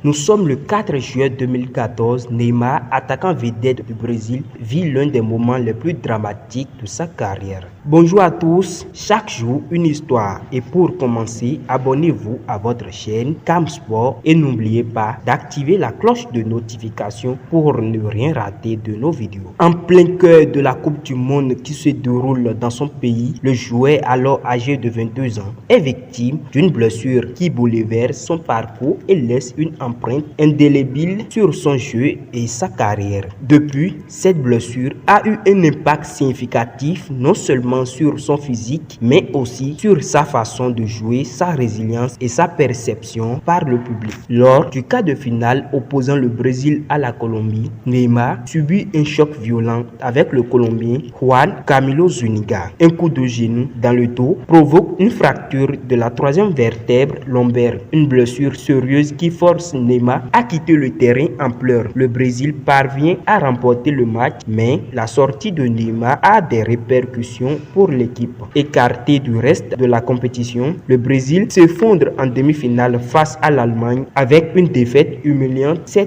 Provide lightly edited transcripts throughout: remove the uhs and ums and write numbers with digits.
Nous sommes le 4 juillet 2014. Neymar, attaquant vedette du Brésil, vit l'un des moments les plus dramatiques de sa carrière. Bonjour à tous, chaque jour une histoire. Et pour commencer, abonnez-vous à votre chaîne Camsport et n'oubliez pas d'activer la cloche de notification pour ne rien rater de nos vidéos. En plein cœur de la Coupe du Monde qui se déroule dans son pays, le joueur alors âgé de 22 ans est victime d'une blessure qui bouleverse son parcours et laisse une empreinte indélébile sur son jeu et sa carrière. Depuis, cette blessure a eu un impact significatif non seulement sur son physique, mais aussi sur sa façon de jouer, sa résilience et sa perception par le public. Lors du quart de finale opposant le Brésil à la Colombie, Neymar subit un choc violent avec le Colombien Juan Camilo Zúñiga. Un coup de genou dans le dos provoque une fracture de la troisième vertèbre lombaire, une blessure sérieuse qui force Neymar à quitter le terrain en pleurs. Le Brésil parvient à remporter le match, mais la sortie de Neymar a des répercussions pour l'équipe. Écarté du reste de la compétition, le Brésil s'effondre en demi-finale face à l'Allemagne avec une défaite humiliante 7-1.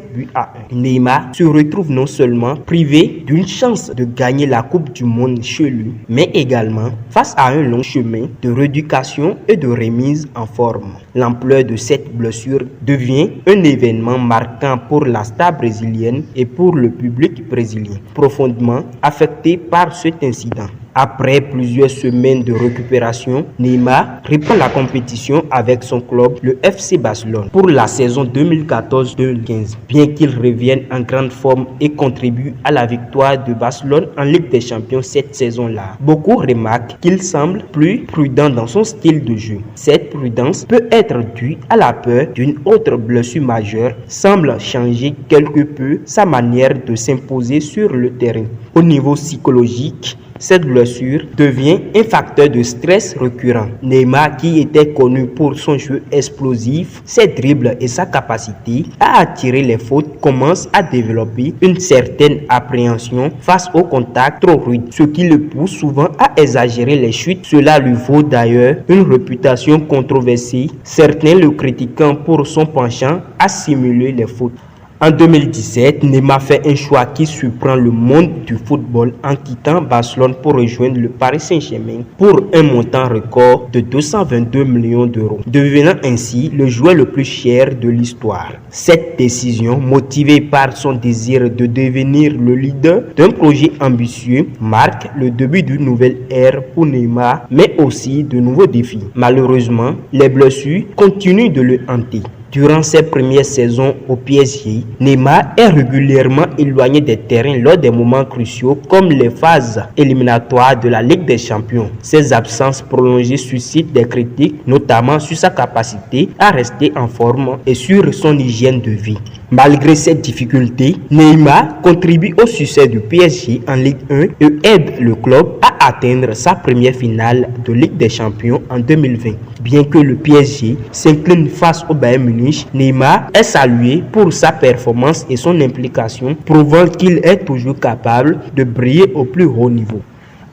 Neymar se retrouve non seulement privé d'une chance de gagner la Coupe du Monde chez lui, mais également face à un long chemin de rééducation et de remise en forme. L'ampleur de cette blessure devient un événement marquant pour la star brésilienne et pour le public brésilien, profondément affecté par cet incident. Après plusieurs semaines de récupération, Neymar reprend la compétition avec son club, le FC Barcelone, pour la saison 2014-2015. Bien qu'il revienne en grande forme et contribue à la victoire de Barcelone en Ligue des Champions cette saison-là, beaucoup remarquent qu'il semble plus prudent dans son style de jeu. Cette prudence peut être due à la peur d'une autre blessure majeure, semble changer quelque peu sa manière de s'imposer sur le terrain. Au niveau psychologique, cette blessure devient un facteur de stress récurrent. Neymar, qui était connu pour son jeu explosif, ses dribbles et sa capacité à attirer les fautes, commence à développer une certaine appréhension face au contact trop rude, ce qui le pousse souvent à exagérer les chutes. Cela lui vaut d'ailleurs une réputation controversée, certains le critiquant pour son penchant à simuler les fautes. En 2017, Neymar fait un choix qui surprend le monde du football en quittant Barcelone pour rejoindre le Paris Saint-Germain pour un montant record de 222 millions d'euros, devenant ainsi le joueur le plus cher de l'histoire. Cette décision, motivée par son désir de devenir le leader d'un projet ambitieux, marque le début d'une nouvelle ère pour Neymar, mais aussi de nouveaux défis. Malheureusement, les blessures continuent de le hanter. Durant ses premières saisons au PSG, Neymar est régulièrement éloigné des terrains lors des moments cruciaux comme les phases éliminatoires de la Ligue des Champions. Ses absences prolongées suscitent des critiques, notamment sur sa capacité à rester en forme et sur son hygiène de vie. Malgré ces difficultés, Neymar contribue au succès du PSG en Ligue 1 et aide le club à atteindre sa première finale de Ligue des Champions en 2020. Bien que le PSG s'incline face au Bayern Munich, Neymar est salué pour sa performance et son implication, prouvant qu'il est toujours capable de briller au plus haut niveau.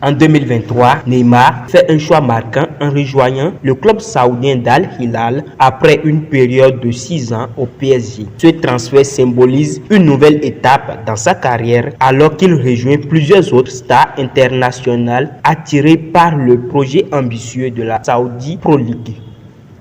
En 2023, Neymar fait un choix marquant en rejoignant le club saoudien d'Al Hilal après une période de 6 ans au PSG. Ce transfert symbolise une nouvelle étape dans sa carrière alors qu'il rejoint plusieurs autres stars internationales attirées par le projet ambitieux de la Saudi Pro League.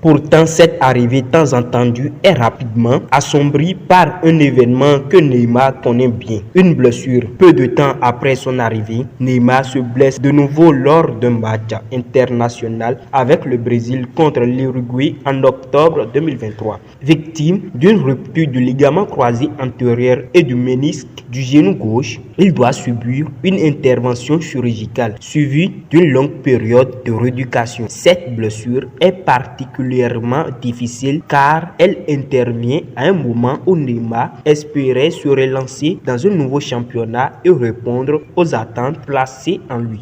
Pourtant, cette arrivée tant entendue est rapidement assombrie par un événement que Neymar connaît bien, une blessure. Peu de temps après son arrivée, Neymar se blesse de nouveau lors d'un match international avec le Brésil contre l'Uruguay en octobre 2023. Victime d'une rupture du ligament croisé antérieur et du ménisque du genou gauche, il doit subir une intervention chirurgicale suivie d'une longue période de rééducation. Cette blessure est particulièrement difficile car elle intervient à un moment où Neymar espérait se relancer dans un nouveau championnat et répondre aux attentes placées en lui.